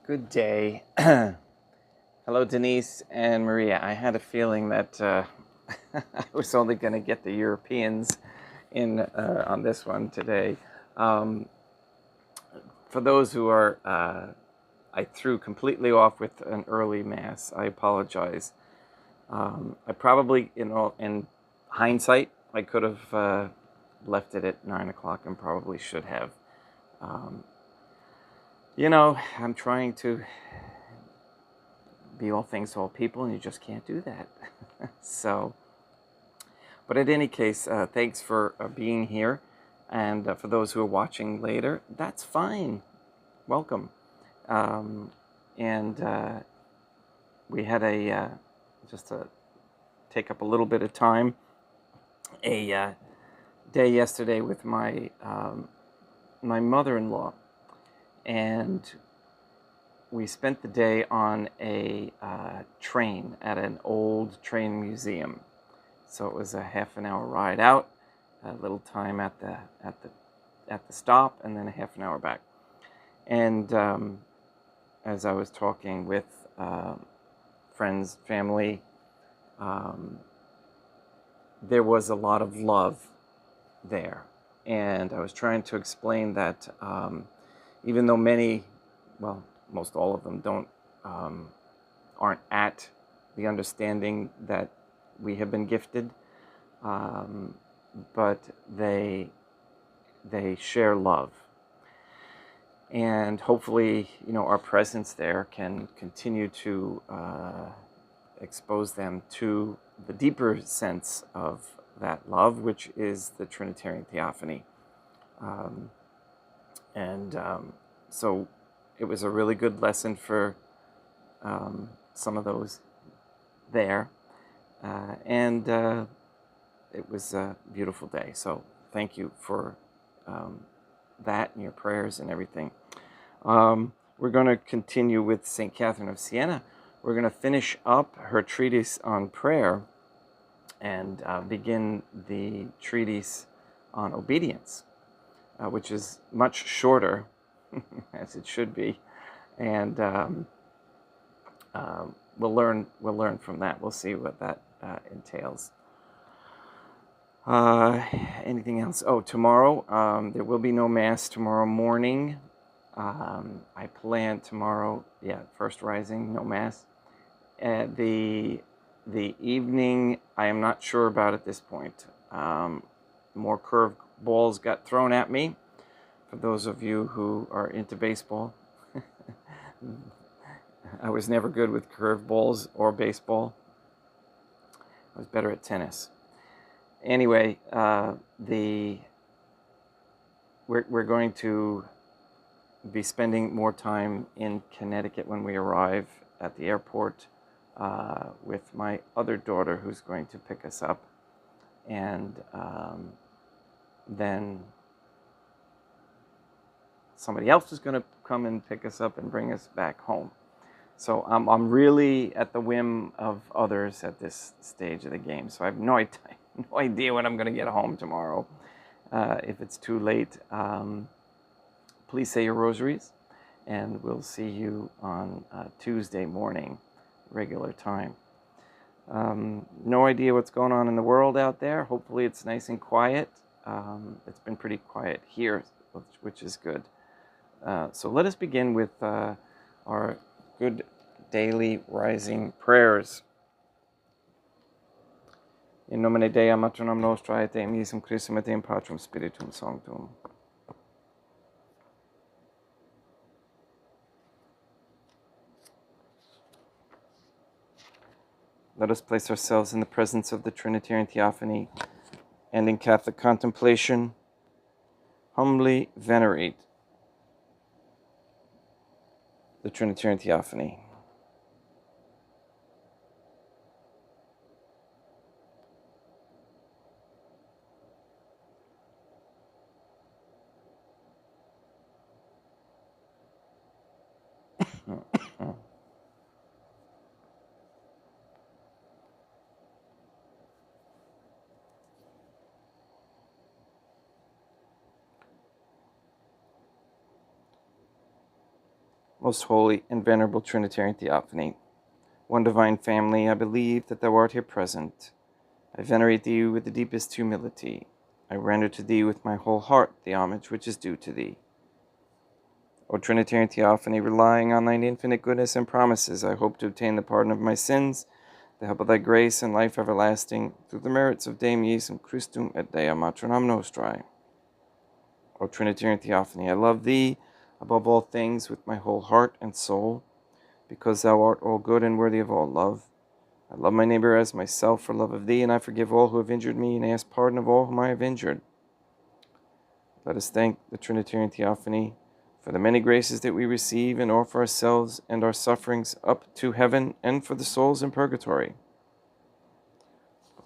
Good day. Hello, Denise and Maria. I had a feeling that I was only going to get the Europeans in on this one today. For those who are, I threw completely off with an early mass. I apologize. I probably, in hindsight, I could have left it at 9 o'clock and probably should have. I'm trying to be all things to all people, and you just can't do that. But in any case, thanks for being here. And for those who are watching later, that's fine. Welcome. We had just to take up a little bit of time, a day yesterday with my mother-in-law. And we spent the day on a train at an old train museum. So it was a half an hour ride out, a little time at the stop, and then a half an hour back. And as I was talking with friends, family, there was a lot of love there. And I was trying to explain that even though most all of them aren't at the understanding that we have been gifted, but they share love, and hopefully, our presence there can continue to expose them to the deeper sense of that love, which is the Trinitarian Theophany, so it was a really good lesson for some of those there. And it was a beautiful day. So thank you for that and your prayers and everything. We're going to continue with St. Catherine of Siena. We're going to finish up her treatise on prayer and begin the treatise on obedience, which is much shorter, as it should be, and we'll learn from that. We'll see what that entails. Anything else? Oh, tomorrow there will be no mass tomorrow morning. I plan tomorrow, first rising, no mass. The evening, I am not sure about at this point. More curved balls got thrown at me. For those of you who are into baseball, I was never good with curved balls or baseball. I was better at tennis. Anyway, we're going to be spending more time in Connecticut when we arrive at the airport with my other daughter, who's going to pick us up, and then somebody else is going to come and pick us up and bring us back home. So I'm really at the whim of others at this stage of the game. So I have no idea when I'm going to get home tomorrow. If it's too late, please say your rosaries, and we'll see you on Tuesday morning, regular time. No idea what's going on in the world out there. Hopefully it's nice and quiet. It's been pretty quiet here, which is good. So let us begin with our good daily rising prayers. In nomine Dei, matronum nostra, et emisum Christum, et in Patrum Spiritum Sanctum. Let us place ourselves in the presence of the Trinitarian Theophany and in Catholic contemplation, humbly venerate the Trinitarian Theophany. most holy and venerable Trinitarian Theophany, one divine family, I believe that thou art here present. I venerate thee with the deepest humility. I render to thee with my whole heart the homage which is due to thee. O Trinitarian Theophany, relying on thine infinite goodness and promises, I hope to obtain the pardon of my sins, the help of thy grace and life everlasting, through the merits of Deum Iesum Christum et Dea Matronam Nostrae. O Trinitarian Theophany, I love thee above all things with my whole heart and soul, because thou art all good and worthy of all love. I love my neighbor as myself for love of thee, and I forgive all who have injured me, and ask pardon of all whom I have injured. Let us thank the Trinitarian Theophany for the many graces that we receive, and offer ourselves and our sufferings up to heaven, and for the souls in purgatory.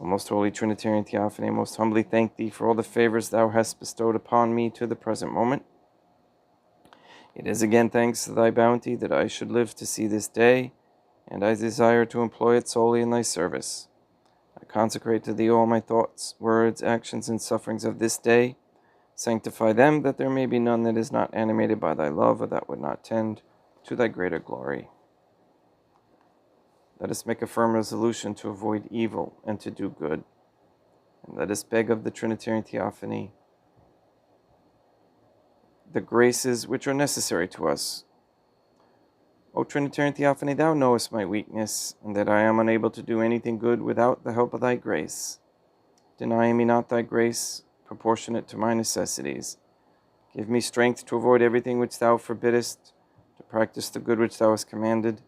O most holy Trinitarian Theophany, I most humbly thank thee for all the favors thou hast bestowed upon me to the present moment. It is again thanks to thy bounty that I should live to see this day, and I desire to employ it solely in thy service. I consecrate to thee all my thoughts, words, actions, and sufferings of this day. Sanctify them, that there may be none that is not animated by thy love, or that would not tend to thy greater glory. Let us make a firm resolution to avoid evil and to do good. And let us beg of the Trinitarian Theophany the graces which are necessary to us. O Trinitarian Theophany, thou knowest my weakness, and that I am unable to do anything good without the help of thy grace. Deny me not thy grace, proportionate to my necessities. Give me strength to avoid everything which thou forbiddest, to practice the good which thou hast commanded,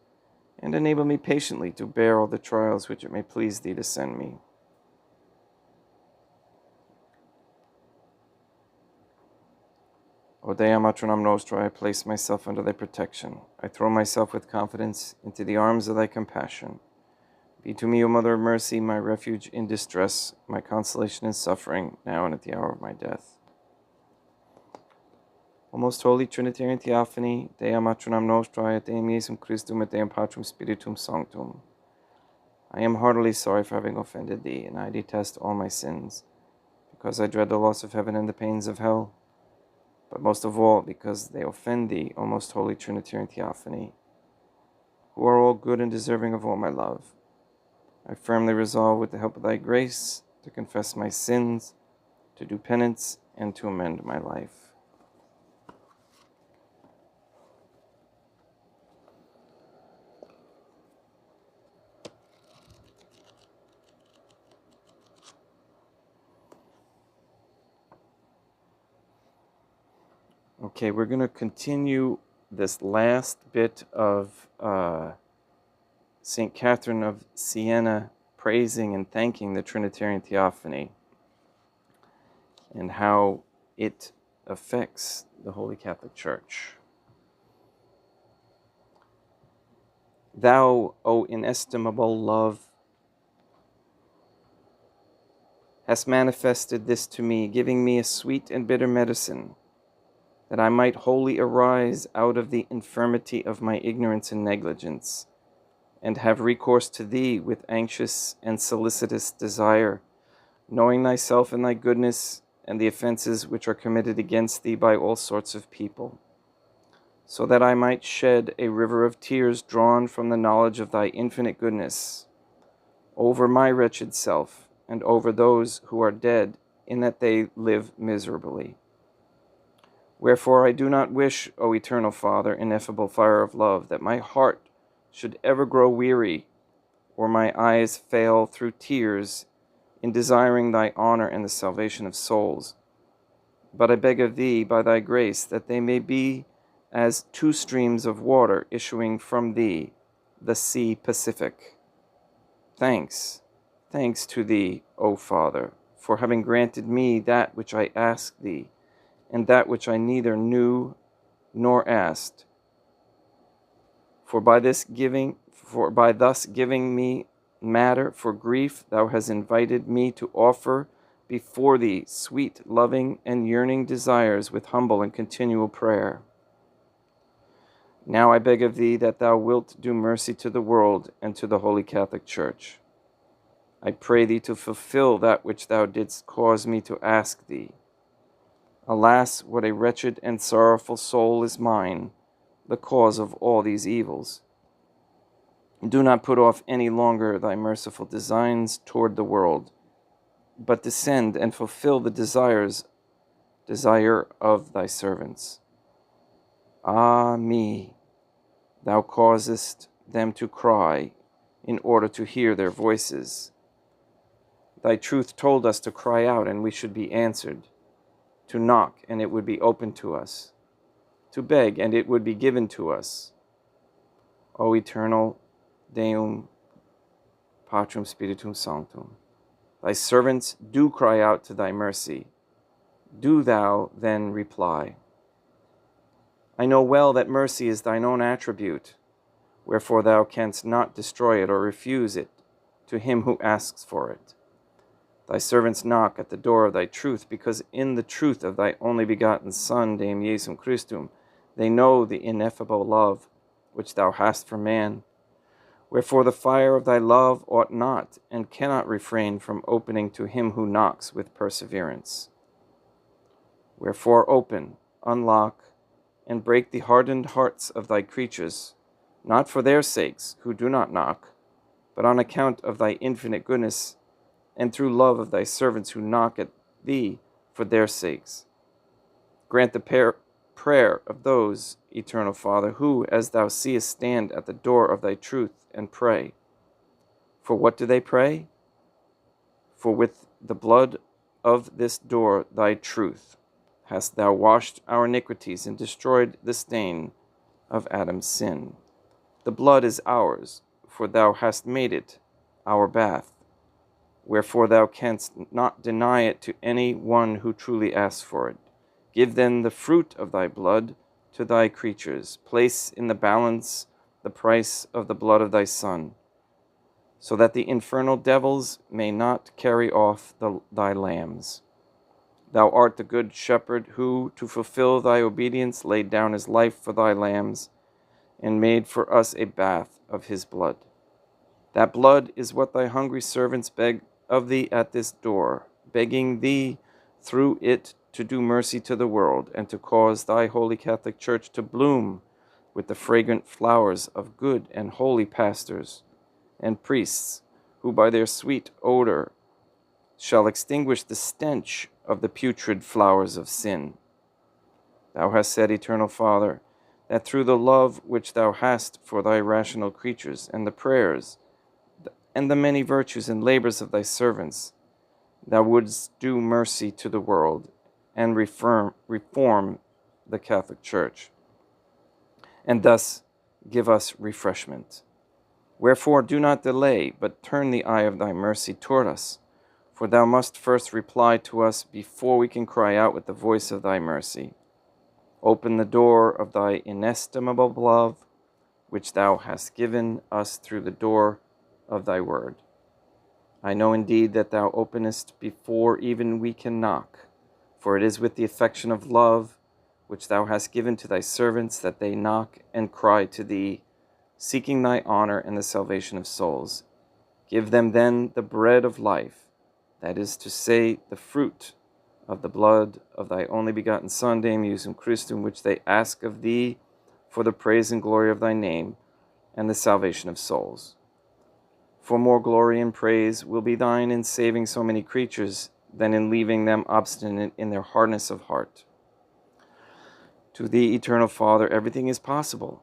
and enable me patiently to bear all the trials which it may please thee to send me. O Dea Matronam Nostrae, I place myself under thy protection. I throw myself with confidence into the arms of thy compassion. Be to me, O Mother of Mercy, my refuge in distress, my consolation in suffering, now and at the hour of my death. O most holy Trinitarian Theophany, Dea Matronam Nostrae, et Deum Iesum Christum, et Deum Patrum Spiritum Sanctum. I am heartily sorry for having offended thee, and I detest all my sins, because I dread the loss of heaven and the pains of hell, but most of all because they offend thee, O most holy Trinitarian Theophany, who are all good and deserving of all my love. I firmly resolve, with the help of thy grace, to confess my sins, to do penance, and to amend my life. Okay, we're going to continue this last bit of St. Catherine of Siena praising and thanking the Trinitarian Theophany, and how it affects the Holy Catholic Church. Thou, O inestimable love, hast manifested this to me, giving me a sweet and bitter medicine, that I might wholly arise out of the infirmity of my ignorance and negligence, and have recourse to thee with anxious and solicitous desire, knowing thyself and thy goodness, and the offenses which are committed against thee by all sorts of people, so that I might shed a river of tears drawn from the knowledge of thy infinite goodness over my wretched self, and over those who are dead, in that they live miserably. Wherefore I do not wish, O eternal Father, ineffable fire of love, that my heart should ever grow weary, or my eyes fail through tears, in desiring thy honor and the salvation of souls. But I beg of thee, by thy grace, that they may be as two streams of water issuing from thee, the sea Pacific. Thanks to thee, O Father, for having granted me that which I asked thee, and that which I neither knew nor asked. For by thus giving me matter for grief, thou hast invited me to offer before thee sweet, loving, and yearning desires with humble and continual prayer. Now I beg of thee that thou wilt do mercy to the world and to the Holy Catholic Church. I pray thee to fulfill that which thou didst cause me to ask thee. Alas, what a wretched and sorrowful soul is mine, the cause of all these evils. Do not put off any longer thy merciful designs toward the world, but descend and fulfill the desire of thy servants. Ah me, thou causest them to cry in order to hear their voices. Thy truth told us to cry out, and we should be answered, to knock, and it would be opened to us, to beg, and it would be given to us. O eternal Deum, Patrum Spiritum Sanctum, thy servants do cry out to thy mercy. Do thou then reply. I know well that mercy is thine own attribute, wherefore thou canst not destroy it or refuse it to him who asks for it. Thy servants knock at the door of thy truth, because in the truth of thy only begotten Son, Deum Jesum Christum, they know the ineffable love which thou hast for man. Wherefore the fire of thy love ought not and cannot refrain from opening to him who knocks with perseverance. Wherefore open, unlock, and break the hardened hearts of thy creatures, not for their sakes who do not knock, but on account of thy infinite goodness, and through love of thy servants who knock at thee for their sakes. Grant the prayer of those, eternal Father, who, as thou seest, stand at the door of thy truth and pray. For what do they pray? For with the blood of this door, thy truth, hast thou washed our iniquities and destroyed the stain of Adam's sin. The blood is ours, for thou hast made it our bath. Wherefore thou canst not deny it to any one who truly asks for it. Give then the fruit of thy blood to thy creatures. Place in the balance the price of the blood of thy Son, so that the infernal devils may not carry off thy lambs. Thou art the good shepherd who, to fulfill thy obedience, laid down his life for thy lambs, and made for us a bath of his blood. That blood is what thy hungry servants beg of thee at this door, begging thee through it to do mercy to the world, and to cause thy holy Catholic Church to bloom with the fragrant flowers of good and holy pastors and priests, who by their sweet odor shall extinguish the stench of the putrid flowers of sin. Thou hast said, eternal Father, that through the love which thou hast for thy rational creatures, and the prayers, and the many virtues and labors of thy servants, thou wouldst do mercy to the world, and reform the Catholic Church, and thus give us refreshment. Wherefore do not delay, but turn the eye of thy mercy toward us, for thou must first reply to us before we can cry out with the voice of thy mercy. Open the door of thy inestimable love, which thou hast given us through the door of thy word. I know indeed that thou openest before even we can knock, for it is with the affection of love which thou hast given to thy servants that they knock and cry to thee, seeking thy honor and the salvation of souls. Give them then the bread of life, that is to say, the fruit of the blood of thy only begotten Son, Deum Jesum Christum, which they ask of thee for the praise and glory of thy name and the salvation of souls. For more glory and praise will be thine in saving so many creatures than in leaving them obstinate in their hardness of heart. To thee, eternal Father, everything is possible,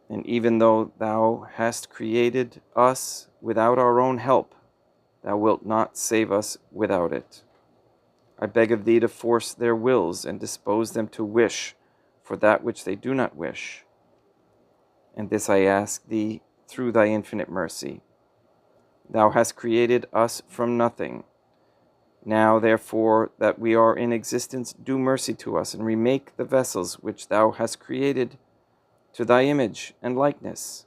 and even though thou hast created us without our own help, thou wilt not save us without it. I beg of thee to force their wills and dispose them to wish for that which they do not wish. And this I ask thee through thy infinite mercy. Thou hast created us from nothing. Now, therefore, that we are in existence, do mercy to us, and remake the vessels which thou hast created to thy image and likeness.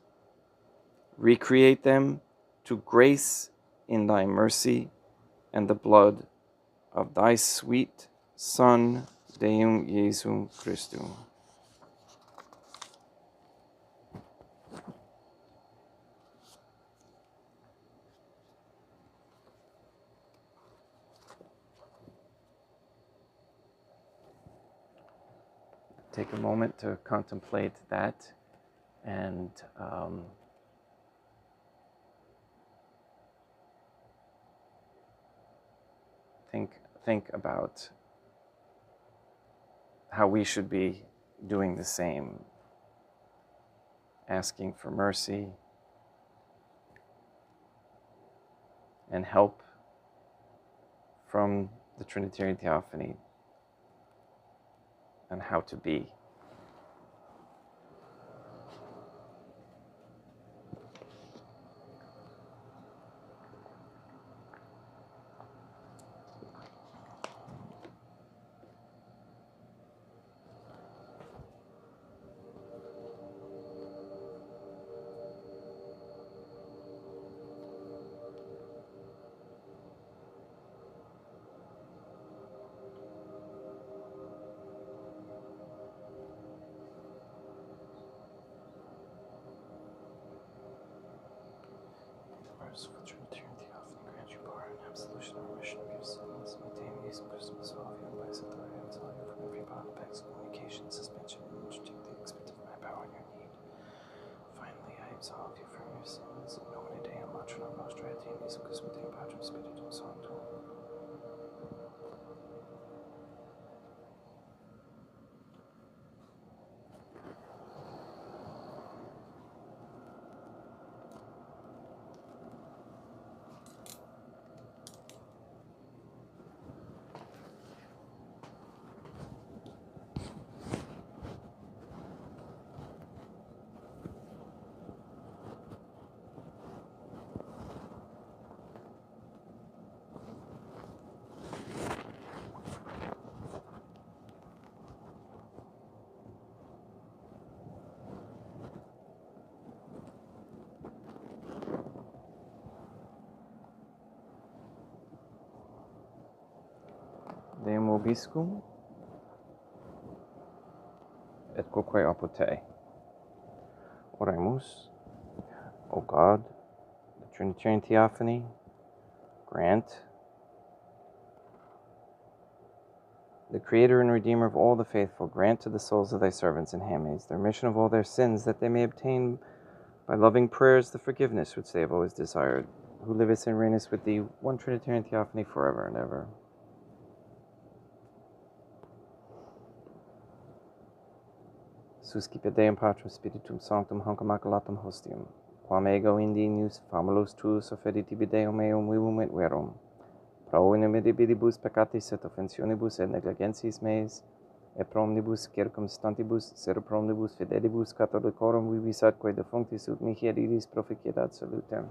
Recreate them to grace in thy mercy and the blood of thy sweet Son, Deum Jesum Christum. take a moment to contemplate that and think about how we should be doing the same, asking for mercy and help from the Trinitarian Theophany on how to be. For Trinitarian Theophany, grant you pardon, absolution, and remission of your sins. Maintain me, some Christmas, all of you, and by his authority, absolve you from every bond of excommunication, suspension, and interdict the extent of my power in your need. Finally, I absolve you from your sins. In nomine Deum, Matronum Nostrae, et Deum, Isum Christum, Deum Patrum, Spiritum Sanctum. Deum vobiscum et quoque apud te. Oremus. O God, the Trinitarian Theophany, grant the Creator and Redeemer of all the faithful, grant to the souls of thy servants and handmaids the remission of all their sins, that they may obtain by loving prayers the forgiveness which they have always desired, who livest and reignest with thee, one Trinitarian Theophany, forever and ever. Suscipe Deum Patrum Spiritum Sanctum Hanc Immaculatum Hostium, quam ego indinius famulus tuus offeri tibi Deum meum vivum et verum, pro inimitabilibus peccatis et offensionibus et negligentis meis, et pro omnibus circumstantibus, ser pro omnibus fidelibus catholicorum vivis atque defunctis ut mihi iris proficiedat salutem.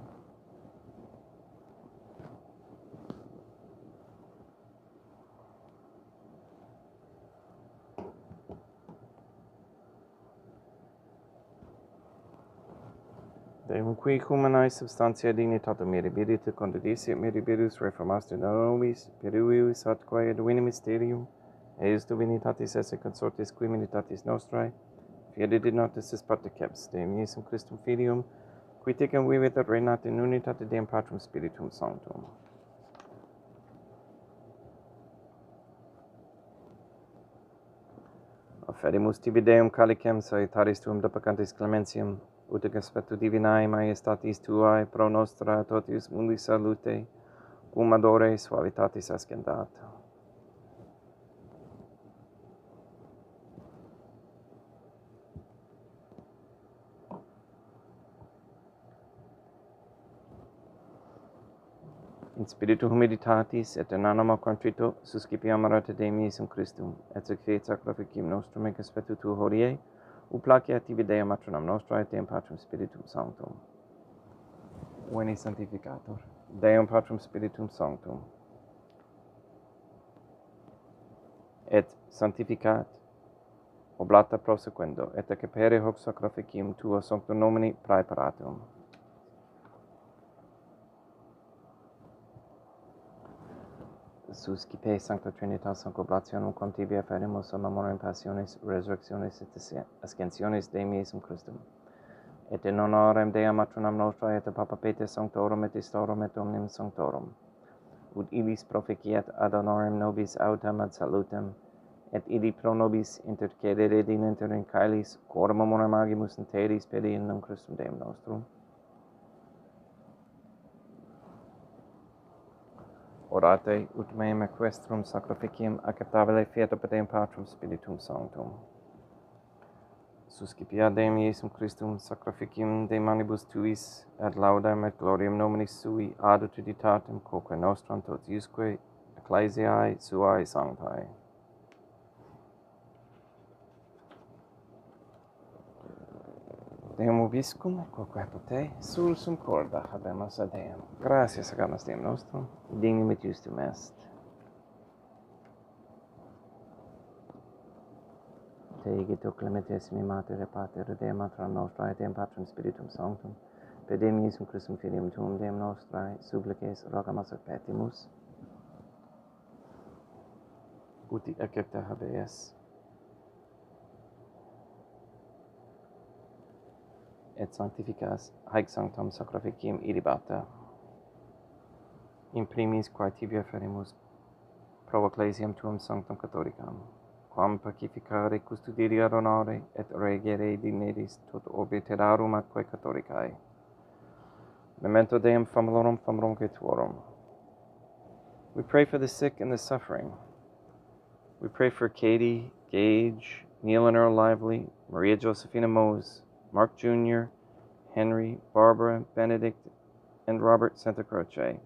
Deum qui humanae substantia dignitatem mirabilite condidisi et mirabilis reformaster nobis, peruius atque divini mysterium, eius divinitatis esse consortis qui militatis nostrae, fide denotis particips, Deum Iesum Christum Filium, qui tecum vivit et reinat in unitate Deum Patrum Spiritum Sanctum. Offerimus tibi Deum calicem salutaris tuum depecantis clementiam, ut aspectu divinae majestatis tuae pro nostra totius mundi salute, cum adore suavitatis ascendat. In spiritu humilitatis et in animo contrito suscipiam rate Deum Iesum Christum, et sacrifice sacrificium nostrum et aspectu tu hodie, uplacia tibi Deum Matronam Nostrae, Deum Patrum Spiritum Sanctum. Veni Sanctificator, Deum Patrum Spiritum Sanctum. Et sanctificat, oblata prosequendo, et accepere hoc sacrificium tuo sanctum nomini praeparatum. Suscipe Sancta Trinitas Sancta Oblationum quam tibi afferimus a memoriam passionis, resurrectionis et ascensionis Deum Iesum Christum. Et in honorem Deum Matronam Nostrae et Papa Peter Sanctorum et Istorum et Omnium Sanctorum, ut illis proficiat ad honorem nobis autem ad salutem, et idi pro nobis intercedere dinenter in caelis, quorum amore magimus in teris pedi in nom Christum Deum nostrum. Orate ut meum equestrum sacrificium acceptabile fiat per Deum Patrum Spiritum Sanctum. Suscipia Deum Iesum Christum sacrificium de manibus tuis, ad laudem et gloriam nominis sui, ad utilitatem quoque nostram tot iusque ecclesiae suae sanctae. Deum ubiscum, quoque pote, sulsum corda habemus ad Deum. Gratias agamus Deum nostrum, dignum et justum est. Te igito clementissimi Mater et Pater, Deum Matra Nostrae, Deum Patrum Spiritum Sanctum, per Deum Iesum Christum Filium Tuum, Deum Nostrae, supplices rogamus et petimus, uti eccepta habeas, et sanctificas haec sanctum sacrificium irribata. In primis quae tibia ferimus pro ecclesiam tuum sanctum catholicam, quam pacificare, custodire ad honore, et regere dignitas tot orbe terrarum atque catholicae. Memento Deum famulorum tuorum. We pray for the sick and the suffering. We pray for Katie, Gage, Neil and Earl Lively, Maria Josephina Mose, Mark Jr., Henry, Barbara, Benedict, and Robert Santa Croce,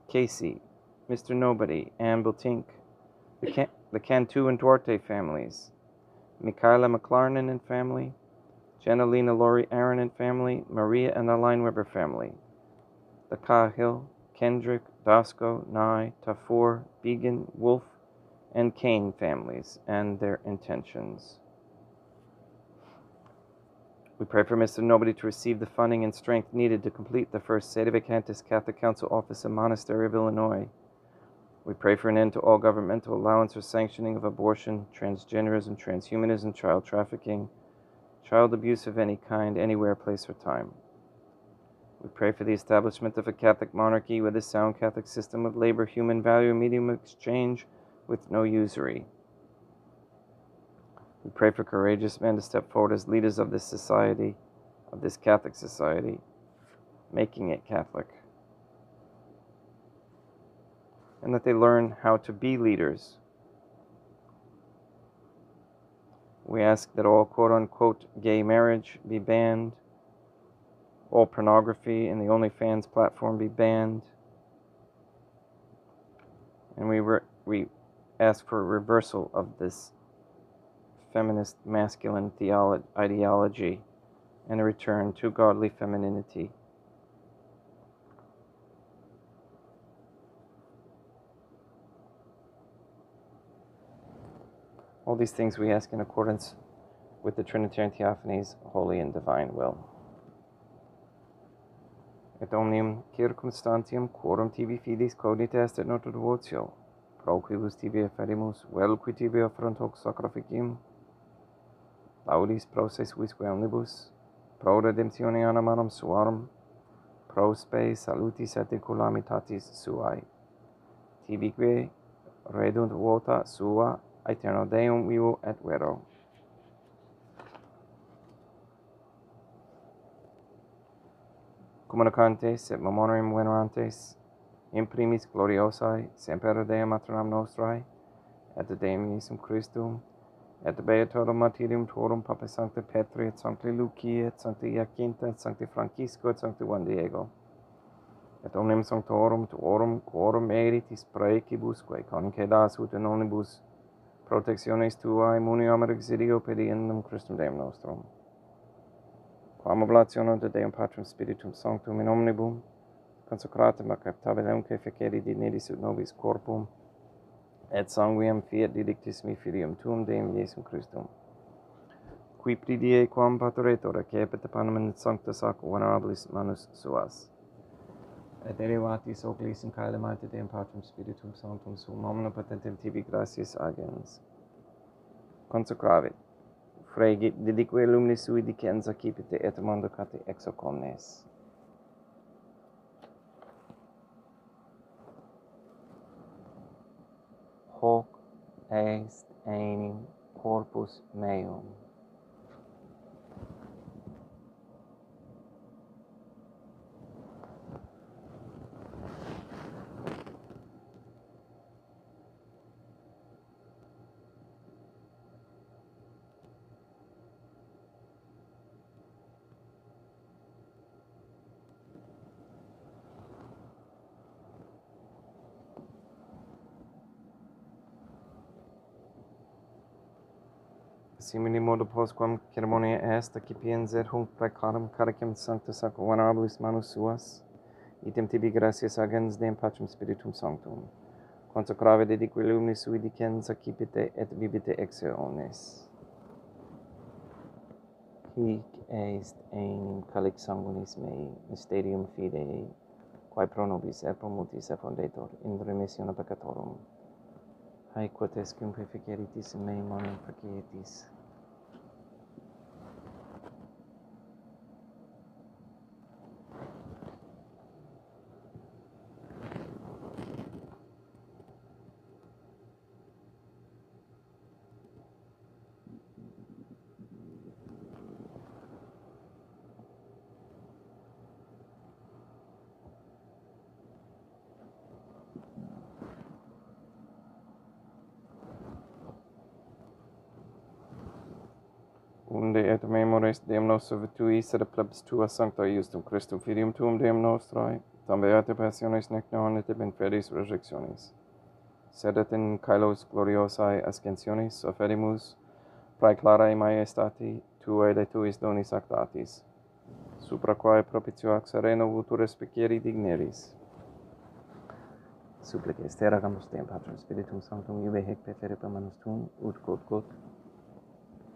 Casey, Mr. Nobody, Ann Biltink, the Cantu and Duarte families, Michaela McLarnon and family, Janelina Laurie Aaron and family, Maria and Aline Weber family, the Cahill, Kendrick, Dasco, Nye, Tafur, Began, Wolf, and Kane families and their intentions. We pray for Mr. Nobody to receive the funding and strength needed to complete the first Sedevacantis Catholic Council office in Monastery of Illinois. We pray for an end to all governmental allowance or sanctioning of abortion, transgenderism, transhumanism, child trafficking, child abuse of any kind, anywhere, place, or time. We pray for the establishment of a Catholic monarchy with a sound Catholic system of labor, human value, and medium of exchange with no usury. We pray for courageous men to step forward as leaders of this society, of this Catholic society, making it Catholic, and that they learn how to be leaders. We ask that all quote-unquote gay marriage be banned, all pornography in the OnlyFans platform be banned, and we ask for a reversal of this feminist masculine ideology and a return to godly femininity. All these things we ask in accordance with the Trinitarian Theophany's holy and divine will. Et omnium circumstantium quorum tibi fidis cognita est et nota devotio, pro quibus tibi efferimus, vel qui tibi offerant hoc sacrificium, laudis pro se suisque omnibus, pro redemptione animarum suarum, pro spe salutis et inculamitatis suae, tibique redunt vota sua, aeterno Deum vivo et vero. Communicantes et memoriam venerantes, in primis gloriosae, semper Deum maternam nostrae, et Deum Iesum Christum, et beatorum martyrium tuorum Papa Sancti Petri, et Sancti Lucia, et Sancti Jacinta, et Sancti Francisco, et Sancti Juan Diego, et omnem sanctorum tuorum, quorum meritis praecibusque, concedas ut in omnibus protectiones tuae muniamur exidio pedi in nom Christum Deum nostrum. Quam oblationem de Deum Patrum Spiritum Sanctum in omnibus, consecratum acceptabilem que feceri dignidis ut nobis corpum, et sanguinem fiat didictissimi Filium Tuum Deum Iesum Christum, qui pridie quam pateretur cepit panem in sanctus ac venerabilis manus suas, et derivatis oculis in caelum ante Deum Patrum Spiritum Sanctum sum omnipotentem tibi gratias agens. Consecravit, fregit, dedique luminis sui dicens accipite et mandocate ex hoc omnes. Hoc est enim corpus meum. Simili modo postquam ceremonia est, accipienser hunc praecarum caricem sanctus ac venerabilis manus suas, item tibi gratias agens Deum Patrem Spiritum Sanctum, consecrave dedique lumini sui dicens accipite et vivite ex eones. Hic est enim calix sanguinis mei, mysterium fidei, quae pro nobis et pro multis effundetur in remissione peccatorum. Haec quod est cum preficeritis in mei manem facietis. Unde et memores Deum nostro virtuis et plebs tua sancta iustum Christum filium tuum Deum nostrae, tam beate passiones nec non et in fedis resurrectionis, sed et in caelos gloriosae ascensionis offerimus praeclarae maiestati tuae de tuis donis actatis, supra quae propitio ac sereno vultur respiциeri digneris. Supplices te ragamus Deum Patrem Spiritum Sanctum iube hec preferit manus tuum, ut quod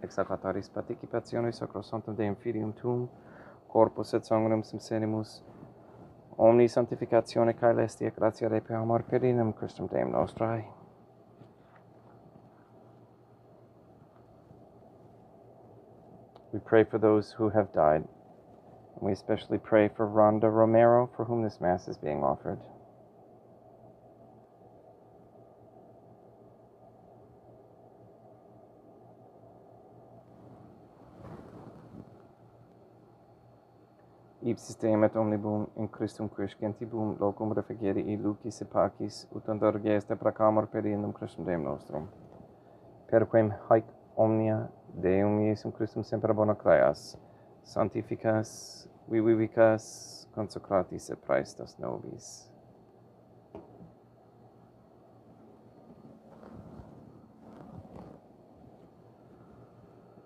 executaris participationis sacrosanctum Deum Filium tuum, corpus et sanguinem sensenimus, omni sanctificatione caelestia gratia repe amor pedinem Christum Deum nostrae. We pray for those who have died, and we especially pray for Rhonda Romero, for whom this Mass is being offered. Ipsis Deum et omnibus in Christum quiescentibus locum refugieri lucis et pacis, ut indulgeste placamur pedendum Christum Deum nostrum. Per quem haec omnia Deum Iesum Christum semper bona creas, sanctificas, vivicas, consecratis et praestas nobis.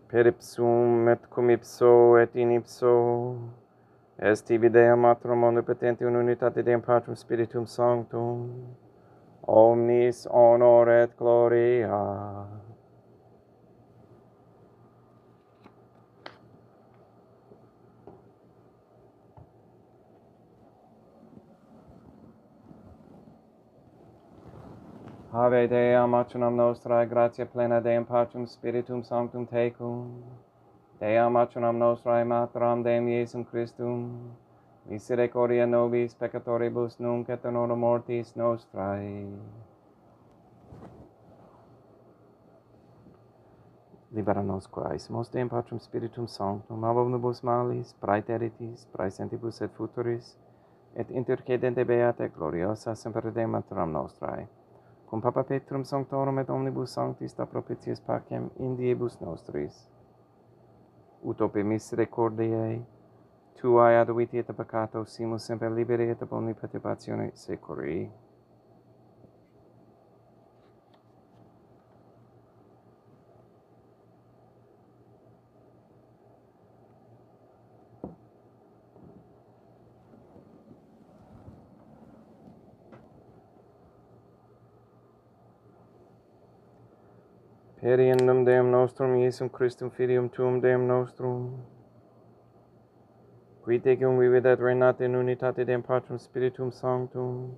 Per ipsum et cum ipso et in ipso, est tibi Deum Matrum omnipotenti in unitate Deum Patrum Spiritum Sanctum, omnis honor et gloria. Ave Deum Matronam Nostrae, gratia plena Deum Patrum Spiritum Sanctum tecum, Deum Matronam Nostrae, Materam Deum Iesum Christum, misericordia nobis peccatoribus nunc et in hora mortis nostrae. Libera nos quaesimus Deum Patrum Spiritum Sanctum, ab omnibus malis, praeteritis, praesentibus et futuris, et intercedente beata gloriosa semper Deum Matronam Nostrae, cum Papa Petrum Sanctorum et omnibus sanctis da propitiis pacem in diebus nostris. Ut ope misericordiae tuae aduiti et peccato simus semper liberi et ab omni perturbatione securi. Per innum Deum nostrum Iesum Christum Filium tuum Deum nostrum, qui tecum vivit et reinat in unitate Deum Patrum Spiritum Sanctum,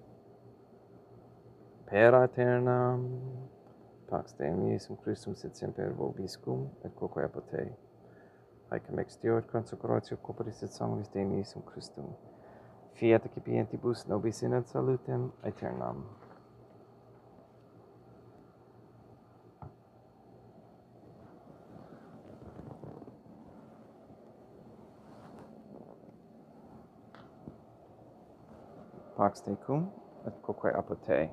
per aeternam, pax Deum Iesum Christum sit semper vobiscum et quoque apud te. Haec mextio et consecratio corporis et sanguis Deum Iesum Christum, fiat accipientibus nobis in et salutem aeternam. pax tecum, et quoque apud te.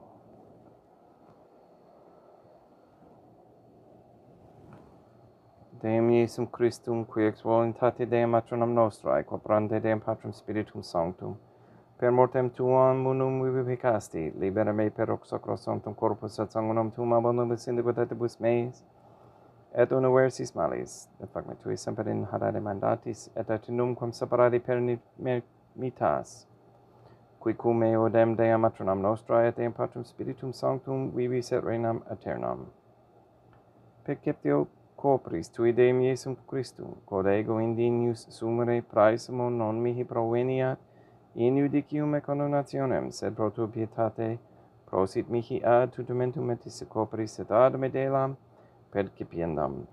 Deum Iesum Christum, qui ex voluntate Deum matronam nostrae, quoperante Deum Patrum Spiritum Sanctum, per mortem tuam munum vivicasti, libera me per oxocro sanctum corpus et sanguinum tuum abundibus indiquatetibus meis, et universis malis, et facme tui semper in hadare mandatis, et et numquam separati per mitas, qui cum eo dem Deum matronam nostrae, et Deum Patrum Spiritum Sanctum, vivis et reinam aeternam. Perceptio corporis tui Deum Iesum Christum, quod ego indinius sumere praesimo non mihi proveniat, in judicium et condemnationem, sed pro tua pietate, prosit mihi ad tutumentum metis corporis et ad medelam percipiendam,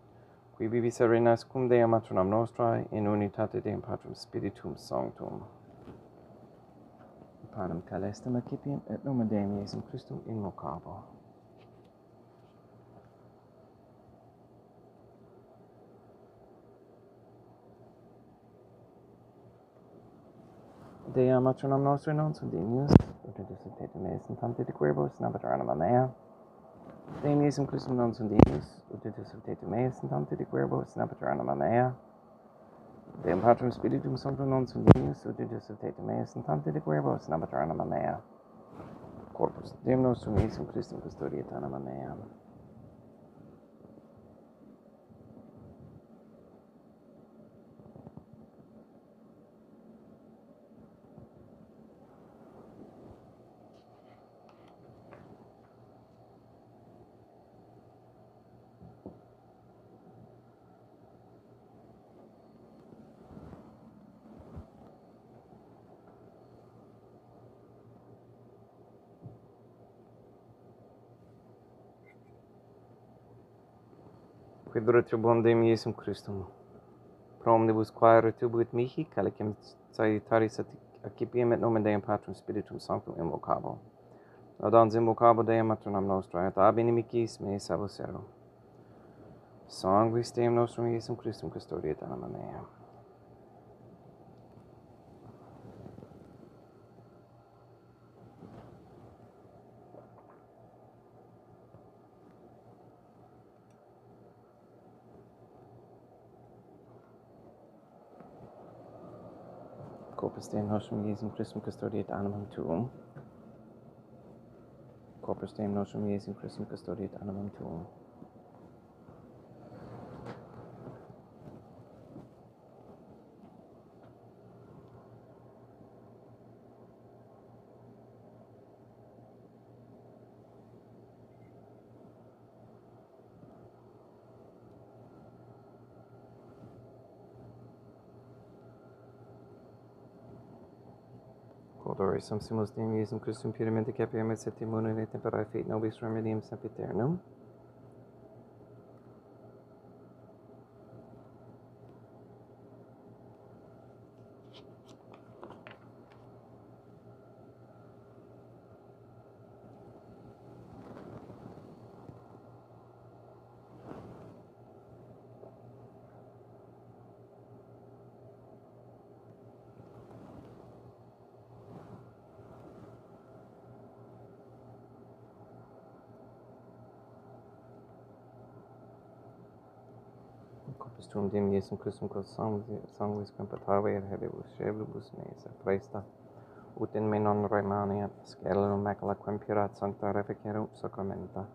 qui vivis et reinas cum Deum matronam nostrae, in unitate Deum Patrum Spiritum Sanctum. Panem calestum accipient, et nomen Deum Iesum Christum invocabo. Dea matronam nostrae non sunt dignius, ut intercedete meis in tante de queribus, nabatur anima mea. Deum Iesum Christum non sunt dignius, ut intercedete meis in tante de queribus, nabatur anima mea. Deum Patrum Spiritum Sanctum non sunt dignius, ut intercedete meis in tante de queribus, nabatur anima mea. Corpus Deum nostrum Iesum Christum custodiet anima mea. Quid retribuam Deum Iesum Christum, pro omnibus quae retribuit mihi, calicem salutaris accipiem et nomen Deum Patrum Spiritum Sanctum invocabo. Laudans invocabo Deum matronam nostrae, et ab inimicis meis salvusero. Sanguis Deum nostrum Iesum Christum custodiet anima mea. Corpus Deum nostrum Iesum Christum custodiet animam tuum. Corpus Deum nostrum Iesum Christum custodiet animam tuum. Quodore sumpsimus Deum Iesum Christum puramente capiam et septimune et temperae fit nobis remedium sempiternum. Corpus tuum Deum Iesum Christum quod sanguis compatave et hedibus cebribus meis presta, ut in me non remaniat scelum macula quem purat sancta reficerunt sacramenta.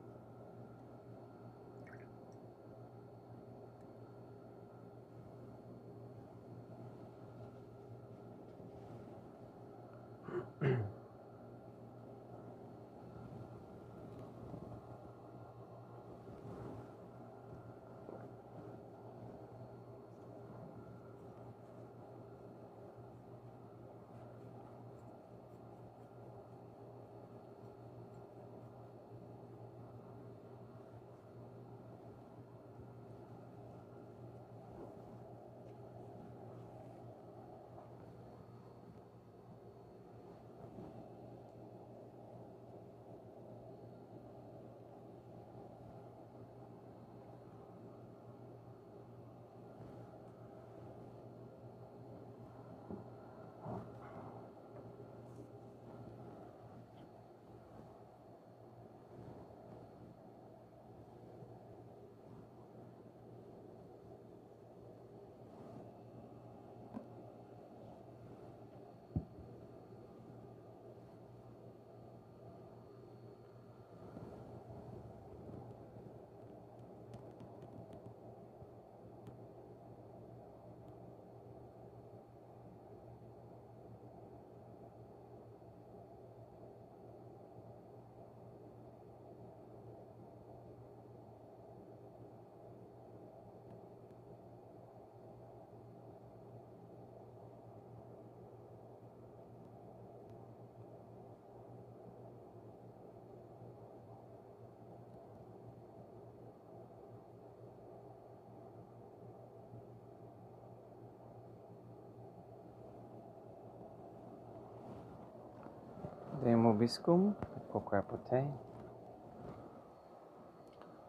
Deum vobiscum, quoque apud te.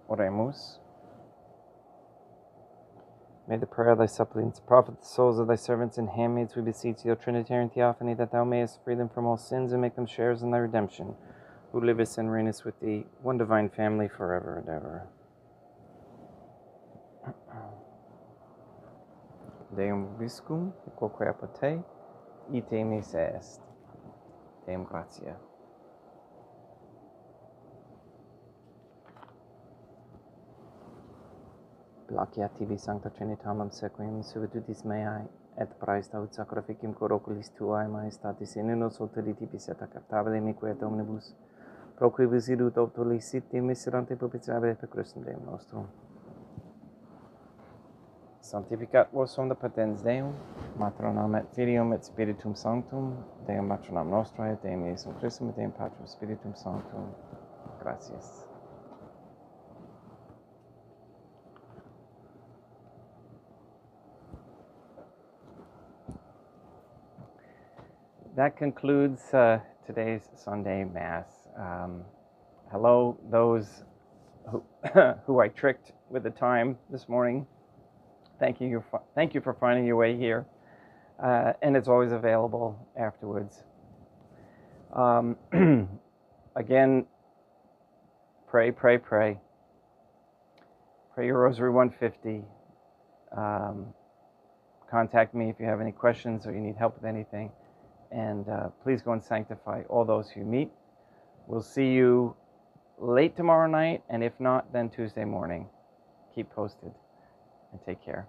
Oremus. May the prayer of thy suppliants profit the souls of thy servants and handmaids, we beseech thee, O Trinitarian Theophany, that thou mayest free them from all sins and make them sharers in thy redemption, who livest and reignest with thee, one divine family, forever and ever. Deum vobiscum, quoque apud te, ite mis est. Deum gratia. Placia tibi sancta Trinitamum sequim subitutis meae, et praesta ut sacrificium cor oculis tuae maestatis in uno solteritibus et acceptabile mique et omnibus, pro quibus idut optoliciti miserante propitiabe per Christum Deum nostrum. Sanctificat vos omnia potens Deum, Matronam et Filium et Spiritum Sanctum, Deum Matronam Nostrae, Deum Iesum Christum, et Deum Patrum Spiritum Sanctum. Gratias. That concludes today's Sunday Mass. Hello, those who I tricked with the time this morning. Thank you for finding your way here, and it's always available afterwards. Again, pray. Pray your Rosary 150. Contact me if you have any questions or you need help with anything. And please go and sanctify all those who meet. We'll see you late tomorrow night, and if not, then Tuesday morning. Keep posted, and take care.